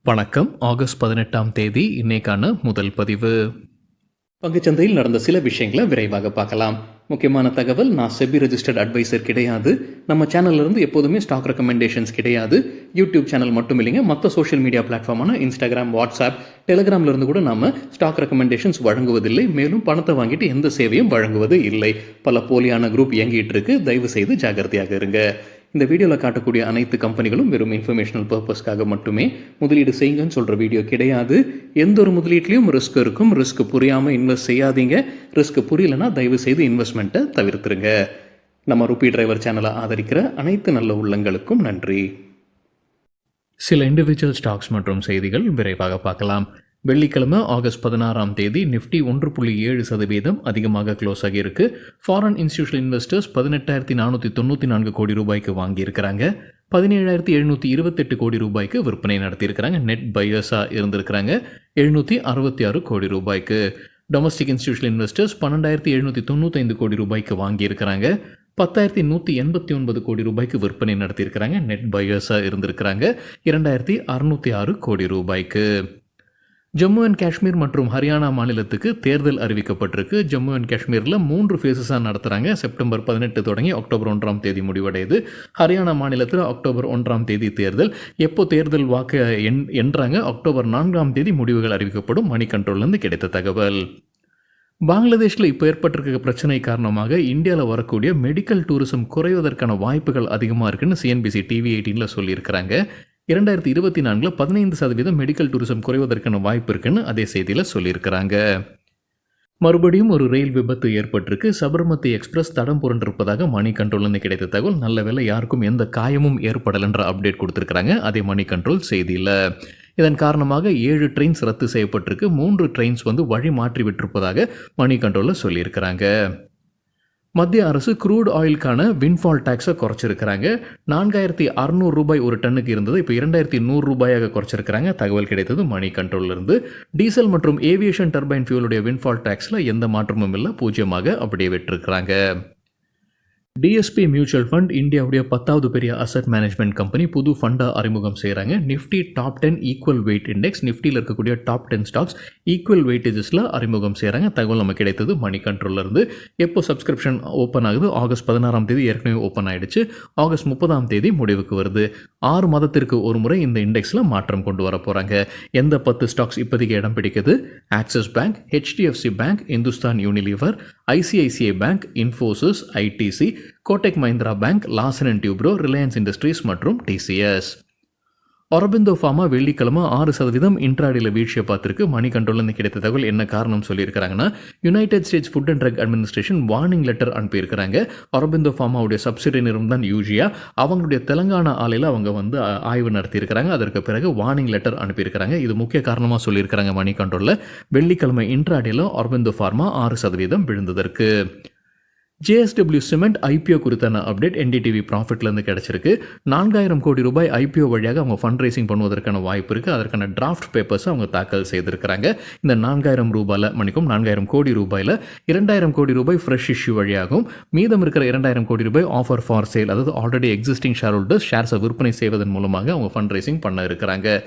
வணக்கம். ஆகஸ்ட் 18ஆம் தேதி இன்னைக்கான முதல் பதிவு. பங்குச்சந்தையில் நடந்த சில விஷயங்களை விரைவாக பார்க்கலாம். முக்கியமான தகவல், நான் செபி ரெஜிஸ்டர்ட் அட்வைசர் கிடையாது. நம்ம சேனல்ல இருந்து எப்போதுமே ஸ்டாக் ரெக்கமெண்டேஷன்ஸ் கிடையாது. யூடியூப் சேனல் மட்டும் இல்லைங்க, மற்ற சோஷியல் மீடியா பிளாட்ஃபார்மான இன்ஸ்டாகிராம், வாட்ஸ்அப், டெலிகிராம்ல இருந்து கூட நாம ஸ்டாக் ரெக்கமெண்டேஷன்ஸ் வழங்குவதில்லை. மேலும் பணத்தை வாங்கிட்டு எந்த சேவையும் வழங்குவது இல்லை. பல போலியான குரூப் இயங்கிட்டு இருக்கு. தயவு செய்து ஜாகிரதையாக இருங்க. இந்த வீடியோவில் காட்டக்கூடிய அனைத்து கம்பெனிகளும் வெறும் இன்ஃபர்மேஷனல் பர்பஸ்க்காக மட்டுமே முதலீடு செய்யுங்கன்னு சொல்கிற வீடியோ கிடையாது. எந்த ஒரு முதலீட்லையும் ரிஸ்க் இருக்கும். ரிஸ்க் புரியாமல் இன்வெஸ்ட் செய்யாதீங்க. ரிஸ்க் புரியலன்னா தயவு செய்து இன்வெஸ்ட்மெண்ட்டை தவிர்த்துருங்க. நம்ம ருபி டிரைவர் சேனலை ஆதரிக்கிற அனைத்து நல்ல உள்ளங்களுக்கும் நன்றி. சில இண்டிவிஜுவல் ஸ்டாக்ஸ் மற்றும் செய்திகள் விரைவாக பார்க்கலாம். வெள்ளிக்கிழமை ஆகஸ்ட் 16ஆம் தேதி நிஃப்டி 1.7% அதிகமாக க்ளோஸ் ஆகியிருக்கு. ஃபாரின் இன்ஸ்டிடியூஷனல் இன்வெஸ்டர்ஸ் 18,494 கோடி ரூபாய்க்கு வாங்கியிருக்கிறாங்க. 17,728 கோடி ரூபாய்க்கு விற்பனை நடத்தியிருக்கிறாங்க. நெட் பையர்ஸாக இருந்திருக்கிறாங்க 766 கோடி ரூபாய்க்கு. டொமஸ்டிக் இன்ஸ்டிடியூஷனல் இன்வெஸ்டர்ஸ் 12,795 கோடி ரூபாய்க்கு வாங்கியிருக்கிறாங்க. 10,189 கோடி ரூபாய்க்கு விற்பனை நடத்தியிருக்கிறாங்க. நெட் பையர்ஸாக இருந்திருக்கிறாங்க 2,606 கோடி ரூபாய்க்கு. ஜம்மு அண்ட் காஷ்மீர் மற்றும் ஹரியானா மாநிலத்துக்கு தேர்தல் அறிவிக்கப்பட்டிருக்கு. ஜம்மு அண்ட் காஷ்மீரில் 3 ஃபேஸஸாக நடத்துகிறாங்க. செப்டம்பர் 18 தொடங்கி அக்டோபர் 1ஆம் தேதி முடிவடையுது. ஹரியானா மாநிலத்தில் அக்டோபர் 1ஆம் தேதி தேர்தல். எப்போ தேர்தல் வாக்கு என்றாங்க, அக்டோபர் 4ஆம் தேதி முடிவுகள் அறிவிக்கப்படும். மணி கண்ட்ரோல்லேருந்து கிடைத்த தகவல். பங்களாதேஷில் இப்போ ஏற்பட்டிருக்க பிரச்சனை காரணமாக இந்தியாவில் வரக்கூடிய மெடிக்கல் டூரிசம் குறைவதற்கான வாய்ப்புகள் அதிகமாக இருக்குன்னு சிஎன்பிசி டிவி 18 சொல்லியிருக்கிறாங்க. 2024 15% மெடிக்கல் டூரிசம் குறைவதற்கான வாய்ப்பு இருக்குன்னு அதே செய்தியில் சொல்லியிருக்கிறாங்க. மறுபடியும் ஒரு ரயில் விபத்து ஏற்பட்டிருக்கு. சபர்மதி எக்ஸ்பிரஸ் தடம் புரண்டிருப்பதாக மணி கண்ட்ரோல்லேருந்து கிடைத்த தகவல். நல்ல வேளை யாருக்கும் எந்த காயமும் ஏற்படலைன்ற அப்டேட் கொடுத்துருக்காங்க அதே மணி கண்ட்ரோல் செய்தியில். இதன் காரணமாக 7 ட்ரெயின்ஸ் ரத்து செய்யப்பட்டிருக்கு. 3 ட்ரெயின்ஸ் வழி மாற்றி விட்டிருப்பதாக மணி கண்ட்ரோலில் சொல்லியிருக்கிறாங்க. மத்திய அரசு க்ரூட் ஆயிலுக்கான வின்ஃபால் டேக்ஸை குறைச்சிருக்கிறாங்க. 4,600 ரூபாய் ஒரு டன்னுக்கு இருந்தது, இப்போ 2,100 ரூபாயாக குறைச்சிருக்கிறாங்க. தகவல் கிடைத்தது மணி கண்ட்ரோலிருந்து. டீசல் மற்றும் ஏவியேஷன் டர்பைன் ஃபியூலுடைய வின்ஃபால் டேக்ஸில் எந்த மாற்றமும் இல்லை, 0 அப்படியே விட்டிருக்கிறாங்க. டிஎஸ்பி மியூச்சுவல் ஃபண்ட் இந்தியாவுடைய 10வது பெரிய அசட் மேனேஜ்மெண்ட் கம்பெனி புது ஃபண்டாக அறிமுகம் செய்கிறாங்க. Nifty top 10 equal weight index, நிஃப்டியில் இருக்கக்கூடிய டாப் 10 ஸ்டாக்ஸ் ஈக்குவல் வெயிட்டேஜஸில் அறிமுகம் செய்கிறாங்க. தகவல் நம்ம கிடைத்தது மணி கண்ட்ரோலிருந்து. எப்போ சப்ஸ்கிரிப்ஷன் ஓப்பன் ஆகுது, ஆகஸ்ட் 16ஆம் தேதி ஏற்கனவே ஓப்பன் ஆகிடுச்சு. ஆகஸ்ட் 30ஆம் தேதி முடிவுக்கு வருது. 6 மாதத்திற்கு ஒரு முறை இந்த இண்டெக்ஸில் மாற்றம் கொண்டு வர போகிறாங்க. எந்த 10 ஸ்டாக்ஸ் இப்போதைக்கு இடம் பிடிக்குது? Axis Bank, HDFC Bank, Hindustan Unilever, ICICI Bank, Infosys, ITC, Kotak Mahindra Bank, Larsen and Toubro, Reliance Industries மற்றும் டிசிஎஸ். ஆரோபிந்தோ ஃபார்மா வெள்ளிக்கிழமை 6% இன்ட்ராடேல வீழ்ச்சியை பார்த்துருக்கு. மணி கண்ட்ரோல்லேருந்து கிடைத்த தகவல் என்ன காரணம் சொல்லியிருக்கிறாங்கன்னா, United States Food and Drug Administration warning letter அனுப்பியிருக்கிறாங்க. ஆரோபிந்தோ ஃபார்மாவுடைய சப்சிடரி நிறுவனம் தான் யூஜியா. அவங்களுடைய தெலங்கானா ஆலையில் அவங்க ஆய்வு நடத்தியிருக்கிறாங்க. அதற்கு பிறகு வார்னிங் லெட்டர் அனுப்பியிருக்கிறாங்க. இது முக்கிய காரணமாக சொல்லியிருக்கிறாங்க மணி கண்ட்ரோலில். வெள்ளிக்கிழமை இன்ட்ராடேல Aurobindo pharma 6% விழுந்ததற்கு. JSW cement IPO குறித்தான அப்டேட் என்டிடிவி ப்ராஃபிட்லேருந்து கிடச்சிருக்கு. 4,000 கோடி ரூபாய் ஐபிஓ வழியாக அவங்க ஃபண்ட் ரைசிங் பண்ணுவதற்கான வாய்ப்பு இருக்குது. அதற்கான டிராஃப்ட் பேப்பர்ஸை அவங்க தாக்கல் செய்திருக்கிறாங்க. இந்த 4,000 கோடி ரூபாயில் 2,000 கோடி ரூபாய் ஃப்ரெஷ் இஷ்யூ வழியாகவும், மீதம் இருக்கிற 2,000 கோடி ரூபாய் ஆஃபர் ஃபார் சேல், அதாவது ஆல்ரெடி எக்ஸிஸ்டிங் ஷேர் ஹோல்டர்ஸ் ஷேர்ஸை விற்பனை செய்வதன் மூலமாக அவங்க ஃபண்ட் ரைசிங் பண்ண இருக்கிறாங்க.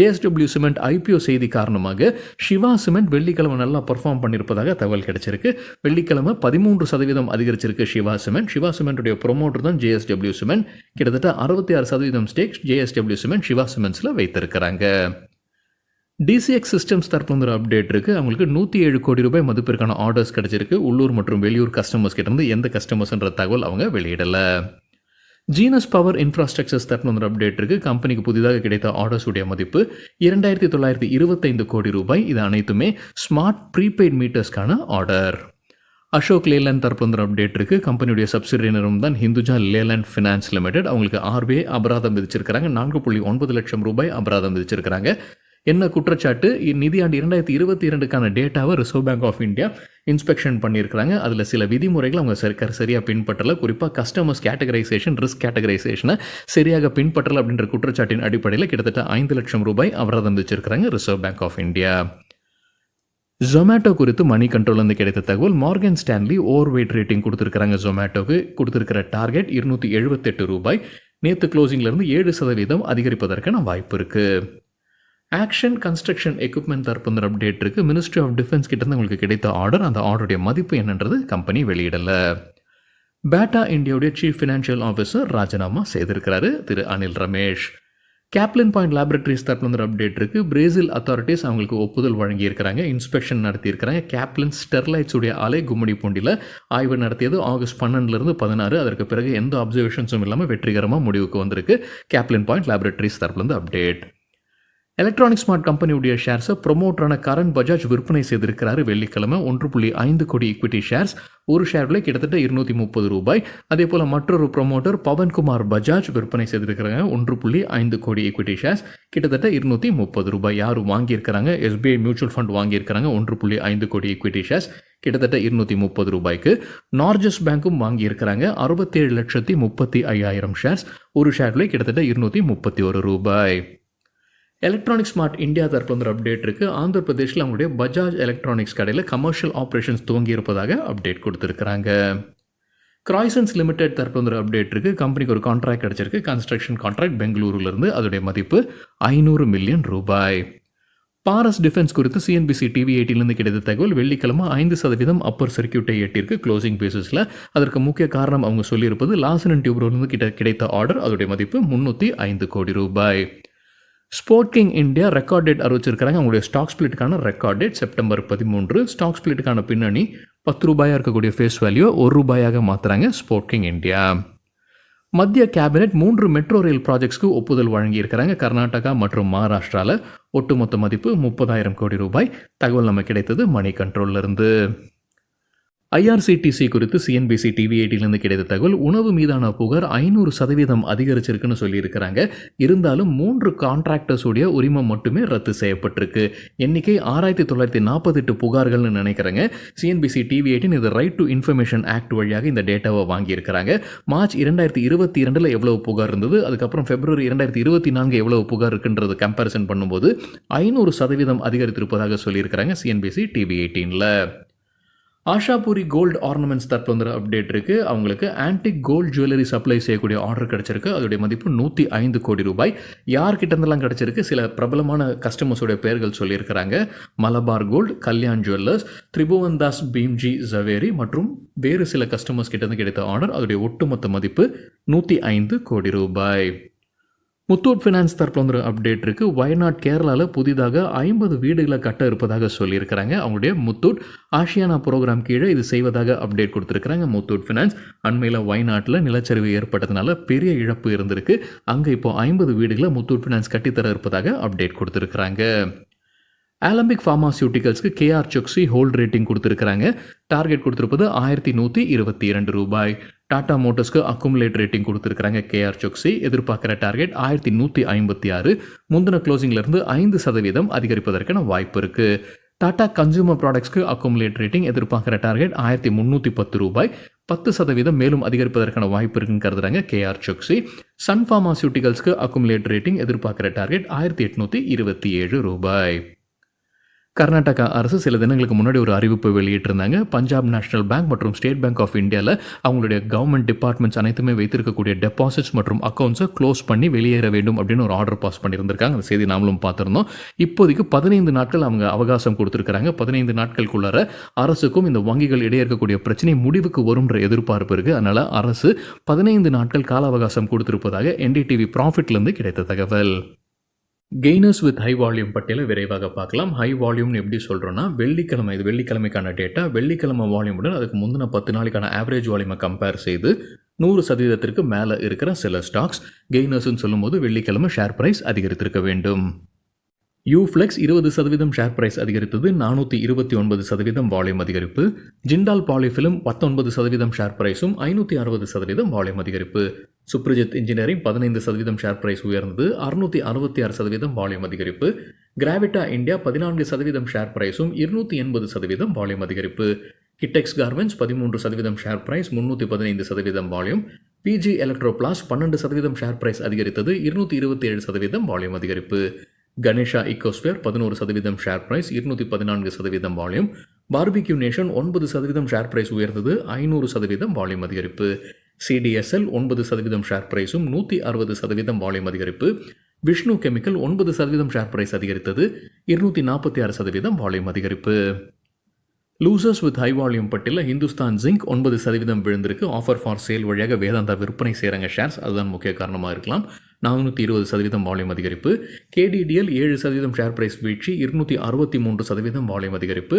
ஜேஎஸ்டபிள்யூ சிமெண்ட் ஐபிஓ செய்தி காரணமாக சிவா சிமெண்ட் வெள்ளிக்கிழமை நல்லா பர்ஃபார்ம் பண்ணியிருப்பதாக தகவல் கிடைச்சிருக்கு. வெள்ளிக்கிழமை 13% அதிகரிச்சிருக்கு சிவா சிமெண்ட். சிவா சிமெண்ட்டுடைய ப்ரொமோட்டர் தான் ஜேஎஸ்டபிள்யூ சிமெண்ட். கிட்டத்தட்ட 66% ஸ்டேக் ஜேஎஸ்டபிள்யூ சிமெண்ட் சிவா சிமெண்ட்ஸில் வைத்திருக்கிறாங்க. டிசிஎக்ஸ் சிஸ்டம்ஸ் தரப்புல ஒரு அப்டேட் இருக்குது. அவங்களுக்கு 107 கோடி ரூபாய் மதிப்பிற்கான ஆர்டர்ஸ் கிடைச்சிருக்கு. உள்ளூர் மற்றும் வெளியூர் கஸ்டமர்ஸ் கிட்டேருந்து எந்த கஸ்டமர்ஸ்ன்ற தகவல் அவங்க வெளியிடலை. ஜீனஸ் பவர் இன்ஃப்ராஸ்ட்ரக்சர்ஸ் தரப்புல ஒரு அப்டேட் இருக்குது. கம்பெனிக்கு புதிதாக கிடைத்த ஆர்டர்ஸ் உடைய மதிப்பு 2,925 கோடி ரூபாய். இது அனைத்துமே ஸ்மார்ட் ப்ரீபெய்ட் மீட்டர்ஸ்க்கான ஆர்டர். அசோக் லேலேண்ட் தரப்புல அப்டேட் இருக்குது. கம்பெனியுடைய சப்சிடரி நிறுவனம் தான் ஹிந்துஜா லேலேண்ட் ஃபினான்ஸ் லிமிடெட். அவங்களுக்கு ஆர்பிஐ அபராதம் விதிச்சிருக்கிறாங்க. 4.9 லட்சம் ரூபாய் அபராதம் விதிச்சிருக்கிறாங்க. என்ன குற்றச்சாட்டு? நிதியாண்டு 2022க்கான டேட்டாவை Reserve bank of India inspection பண்ணியிருக்கிறாங்க. அதில் சில விதிமுறைகள் அவங்க சரியாக பின்பற்றலை. குறிப்பாக கஸ்டமர்ஸ் கேட்டகரைசேஷன், ரிஸ்க் கேட்டகரைசேஷனை சரியாக பின்பற்றலை அப்படின்ற குற்றச்சாட்டின் அடிப்படையில் கிட்டத்தட்ட 5 லட்சம் ரூபாய் அபராதம் விதிச்சிருக்கிறாங்க reserve bank of India. Zomato குறித்து மணி கண்ட்ரோல்லேருந்து கிடைத்த தகவல். Morgan Stanley overweight rating கொடுத்துருக்காங்க. ஜொமேட்டோக்கு கொடுத்துருக்கிற டார்கெட் 278 ரூபாய். நேற்று க்ளோசிங்லேருந்து 7% அதிகரிப்பதற்கான வாய்ப்பு இருக்குது. ஆக்ஷன் கன்ஸ்ட்ரக்ஷன் எக்யூப்மெண்ட் தரப்பு அப்டேட் இருக்குது. மினிஸ்ட்ரி ஆஃப் டிஃபென்ஸ் கிட்டேருந்து உங்களுக்கு கிடைத்த ஆர்டர், அந்த ஆர்டருடைய மதிப்பு என்னன்றது கம்பெனி வெளியிடலை. பேட்டா இந்தியாவுடைய சீஃப் ஃபினான்ஷியல் ஆஃபீஸர் ராஜினாமா செய்திருக்கிறாரு திரு அனில் ரமேஷ். கேப்லின் பாயிண்ட் லேபரேட்டரிஸ் தரப்புல அப்டேட் இருக்குது. பிரேசில் அத்தாரிட்டிஸ் அவங்களுக்கு ஒப்புதல் வழங்கியிருக்கிறாங்க, இன்ஸ்பெக்ஷன் நடத்தியிருக்கிறாங்க. கேப்லின் ஸ்டெர்லைட்ஸுடைய ஆலை கும்மிடிப்பூண்டியில் ஆய்வு நடத்தியது ஆகஸ்ட் 12 - 16. அதற்கு பிறகு எந்த அப்சர்வேஷன்ஸும் இல்லாமல் வெற்றிகரமாக முடிவுக்கு வந்திருக்கு. கேப்லின் பாயிண்ட் லேபரேட்டரிஸ் தரப்புலேருந்து அப்டேட். எலக்ட்ரானிக் ஸ்மார்ட் கம்பெனியுடைய ஷேர்ஸை ப்ரொமோட்டரான கரண் பஜாஜ் விற்பனை செய்திருக்கிறாரு வெள்ளிக்கிழமை. 1.5 கோடி ஈக்விட்டி ஷேர்ஸ், ஒரு ஷேர் விலை கிட்டத்தட்ட 230 ரூபாய். அதே போல் மற்றொரு ப்ரொமோட்டர் பவன்குமார் பஜாஜ் விற்பனை செய்திருக்கிறாங்க 1.5 கோடி ஈக்விட்டி ஷேர்ஸ், கிட்டத்தட்ட 230 ரூபாய். யாரும் வாங்கியிருக்கிறாங்க? எஸ்பிஐ மியூச்சுவல் ஃபண்ட் வாங்கியிருக்கிறாங்க 1.5 கோடி ஈக்விட்டி ஷேர்ஸ், கிட்டத்தட்ட 230 ரூபாய்க்கு. நார்ஜஸ் பேங்க்கும் வாங்கியிருக்கிறாங்க 67,35,000 ஷேர்ஸ், ஒரு ஷேர் விலை கிட்டத்தட்ட 231 ரூபாய். எலக்ட்ரானிக் ஸ்மார்ட் இந்தியா தரப்பு அப்டேட் இருக்குது. ஆந்திர பிரதேஷில் அவங்களுடைய பஜாஜ் எலக்ட்ரானிக்ஸ் கடையில் கமர்ஷியல் ஆப்ரேஷன்ஸ் துவங்கி இருப்பதாக அப்டேட் கொடுத்துருக்குறாங்க. கிராய்சன்ஸ் லிமிடெட் தரப்பு அப்டேட் இருக்குது. கம்பெனிக்கு ஒரு கான்ட்ராக்ட் கிடச்சிருக்கு, கன்ஸ்ட்ரக்ஷன் கான்ட்ராக்ட் பெங்களூருலேருந்து. அதோடைய மதிப்பு 500 மில்லியன் ரூபாய். பாரஸ் டிஃபென்ஸ் குறித்து சிஎன்பிசி டிவி 18 கிடைத்த தகவல். வெள்ளிக்கிழமை 5% அப்பர் சர்க்கியூட்டை எட்டியிருக்கு க்ளோசிங் பேசிஸில். அதற்கு முக்கிய காரணம் அவங்க சொல்லியிருப்பது லாசன் அண்ட் டியூப்ரோலேருந்து கிடைத்த ஆர்டர். அதோடைய மதிப்பு 305 கோடி ரூபாய். Sport king India record date அறிவிச்சிருக்கிறாங்க. அவங்களுடைய ஸ்டாக் ஸ்பிளிட்டுக்கான ரெக்கார்ட் டேட் செப்டம்பர் 13. ஸ்டாக் ஸ்பிளிட்டுக்கான பின்னணி 10 ரூபாயாக இருக்கக்கூடிய ஃபேஸ் வேல்யூ 1 ரூபாயாக மாற்றுறாங்க ஸ்போர்ட் கிங் இந்தியா. மத்திய கேபினெட் 3 மெட்ரோ ரயில் ப்ராஜெக்ட்ஸ்க்கு ஒப்புதல் வழங்கியிருக்கிறாங்க கர்நாடகா மற்றும் மகாராஷ்டிராவில். ஒட்டுமொத்த மதிப்பு 30,000 கோடி ரூபாய். தகவல் நமக்கு கிடைத்தது மணி கண்ட்ரோல்லேருந்து. ஐஆர்சிடிசி குறித்து சிஎன்பிசி டிவி 18 கிடைத்த தகவல். உணவு மீதான புகார் 500% அதிகரிச்சிருக்குன்னு சொல்லியிருக்கிறாங்க. இருந்தாலும் 3 கான்ட்ராக்டர்ஸுடைய உரிமம் மட்டுமே ரத்து செய்யப்பட்டிருக்கு. எண்ணிக்கை 6,948 புகார்கள்னு நினைக்கிறேங்க. சிஎன்பிசி டிவி 18 இது ரைட் டு இன்ஃபர்மேஷன் ஆக்ட் வழியாக இந்த டேட்டாவை வாங்கியிருக்கிறாங்க. மார்ச் 2022 எவ்வளவு புகார் இருந்தது, அதுக்கப்புறம் பிப்ரவரி 2024 எவ்வளவு புகார் இருக்குன்றது கம்பேரிசன் பண்ணும்போது 500% அதிகரித்திருப்பதாக சொல்லியிருக்கிறாங்க சிஎன்பிசி டிவி 18ல். ஆஷாபூரி கோல்டு ஆர்னமெண்ட்ஸ் தரப்பு அப்டேட் இருக்குது. அவங்களுக்கு ஆன்டிக் கோல்டு ஜுவல்லரி சப்ளை செய்யக்கூடிய ஆர்டர் கிடச்சிருக்கு. அதோடைய மதிப்பு 105 கோடி ரூபாய். யார்கிட்ட இருந்தெல்லாம் கிடச்சிருக்கு? சில பிரபலமான கஸ்டமர்ஸோடைய பெயர்கள் சொல்லியிருக்கிறாங்க. மலபார் கோல்டு, கல்யாண் ஜுவல்லர்ஸ், திரிபுவன் தாஸ் பீம்ஜி ஜவேரி மற்றும் வேறு சில கஸ்டமர்ஸ் கிட்டேருந்து கிடைத்த ஆர்டர். அதோடைய ஒட்டுமொத்த மதிப்பு 105 கோடி ரூபாய். முத்தூட் ஃபினான்ஸ் தரப்புல அப்டேட் இருக்குது. வயநாட் கேரளாவில் புதிதாக 50 வீடுகளை கட்ட இருப்பதாக சொல்லியிருக்கிறாங்க. அவங்களுடைய முத்தூட் ஆசியானா ப்ரோக்ராம் கீழே இது செய்வதாக அப்டேட் கொடுத்துருக்குறாங்க முத்தூட் ஃபினான்ஸ். அண்மையில் வயநாட்டில் நிலச்சரிவு ஏற்பட்டதுனால பெரிய இழப்பு இருந்திருக்கு. அங்கே இப்போ 50 வீடுகளை முத்தூட் ஃபினான்ஸ் கட்டித்தர இருப்பதாக அப்டேட் கொடுத்துருக்குறாங்க. Alembic ஃபார்மாசியூட்டிகல்ஸ்க்கு KR Choksey hold rating கொடுத்துருக்குறாங்க. டார்கெட் கொடுத்துருப்பது 1122 ரூபாய். டாடா மோட்டர்ஸ்க்கு அக்குமுலேட் ரேட்டிங் கொடுத்துருக்குறாங்க கேஆர் சொக்ஸி. எதிர்பார்க்குற டார்கெட் 1156. முந்தின க்ளோசிங்லேருந்து 5% அதிகரிப்பதற்கான வாய்ப்பு இருக்குது. டாடா கன்சூமர் ப்ராடக்ட்ஸ்க்கு அக்குமுலேட் ரேட்டிங் எதிர்பார்க்குற டார்கெட் 1310 ரூபாய். 10% மேலும் அதிகரிப்பதற்கான வாய்ப்பு இருக்குன்னு கருதுறாங்க KR Choksey. Sun ஃபார்மாசியூட்டிகல்ஸ்க்கு accumulate rating எதிர்பார்க்குற டார்கெட் 1827 ரூபாய். கர்நாடகா அரசு சில தினங்களுக்கு முன்னாடி ஒரு அறிவிப்பு வெளியிட்டிருந்தாங்க. பஞ்சாப் நேஷனல் பேங்க் மற்றும் ஸ்டேட் பேங்க் ஆஃப் இந்தியாவில் அவங்களுடைய கவர்மெண்ட் டிபார்ட்மெண்ட்ஸ் அனைத்துமே வைத்திருக்கக்கூடிய டெபாசிட்ஸ் மற்றும் அக்கௌண்ட்ஸை க்ளோஸ் பண்ணி வெளியேற வேண்டும் அப்படின்னு ஒரு ஆர்டர் பாஸ் பண்ணியிருந்திருக்காங்க. அந்த செய்தி நாமளும் பார்த்துருந்தோம். இப்போதைக்கு 15 நாட்கள் அவங்க அவகாசம் கொடுத்துருக்காங்க. 15 நாட்களுக்குள்ளார அரசுக்கும் இந்த வங்கிகள் இடையே இருக்கக்கூடிய பிரச்சனை முடிவுக்கு வரும்ன்ற எதிர்பார்ப்பு இருக்குது. அதனால் அரசு 15 நாட்கள் கால அவகாசம் கொடுத்திருப்பதாக என்டிடிவி ப்ராஃபிட்லேருந்து கிடைத்த தகவல். கெய்னர்ஸ் வித் ஹை வால்யூம் பட்டியலை விரைவாக பார்க்கலாம். ஹை வால்யூம்னு எப்படி சொல்கிறோன்னா, வெள்ளிக்கிழமை, இது வெள்ளிக்கிழமைக்கான டேட்டா. வெள்ளிக்கிழமை வால்யூமுடன் அதுக்கு முந்தின 10 நாளைக்கான ஆவரேஜ் வால்யூமை கம்பேர் செய்து 100% மேலே இருக்கிற சில ஸ்டாக்ஸ் கெய்னர்ஸ்ன்னு சொல்லும்போது வெள்ளிக்கிழமை ஷேர் ப்ரைஸ் அதிகரித்திருக்க வேண்டும். யூஃப்ளெக்ஸ் 20% ஷேர் பிரைஸ் அதிகரித்தது, 429% வால்யூம் அதிகரிப்பு. ஜிண்டால் பாலிஃபிலிம் 19% ஷேர் பிரைஸும் 560% வால்யூம் அதிகரிப்பு. சுப்ரஜித் இன்ஜினியரிங் 15% ஷேர் பிரைஸ் உயர்ந்தது, 666% வால்யூம் அதிகரிப்பு. கிராவிட்டா இந்தியா 14% ஷேர் பிரைஸும் 280% வால்யூம் அதிகரிப்பு. Kitex garments 13% share price, 315% volume. PG electroplast 12% share price அதிகரித்தது, 227% வால்யூம் அதிகரிப்பு. Ganesha ecosphere 11% share price, 214% volume. Barbeque nation 9% share price உயர்ந்தது, 500% வால்யூம் அதிகரிப்பு. சிடிஎஸ்எல் 9% ஷேர் பிரைஸும் 160% வால்யூம் அதிகரிப்பு. விஷ்ணு கெமிக்கல் 9% ஷேர் பிரைஸ் அதிகரித்தது, 246% வால்யூம் அதிகரிப்பு. லூசர்ஸ் வித் ஹை வால்யூம் பட்டியலில் Hindustan zinc 9% விழுந்திருக்கு. Offer for sale வழியாக வேதாந்தா விற்பனை செய்கிறாங்க ஷேர்ஸ், அதுதான் முக்கிய காரணமாக இருக்கலாம். 420% வால்யூம் அதிகரிப்பு. கேடிடிஎல் 7% ஷேர் பிரைஸ் வீழ்ச்சி, 263% வால்யூம் அதிகரிப்பு.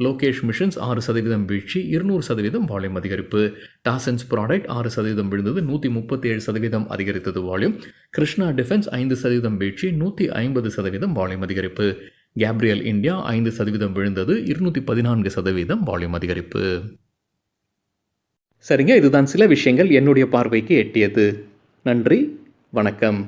லோகேஷ் மிஷன்ஸ் 6% வீழ்ச்சி, 200% வால்யூம் அதிகரிப்பு. டாசன்ஸ் ப்ராடக்ட் 6% விழுந்தது, 137% அதிகரித்தது வால்யூம். கிருஷ்ணா டிஃபென்ஸ் 5% வீழ்ச்சி, 150% வால்யூம் அதிகரிப்பு. கேப்ரியல் இந்தியா 5% விழுந்தது, 214% வால்யூம் அதிகரிப்பு. சரிங்க, இதுதான் சில விஷயங்கள் என்னுடைய பார்வைக்கு எட்டியது. நன்றி, வணக்கம்.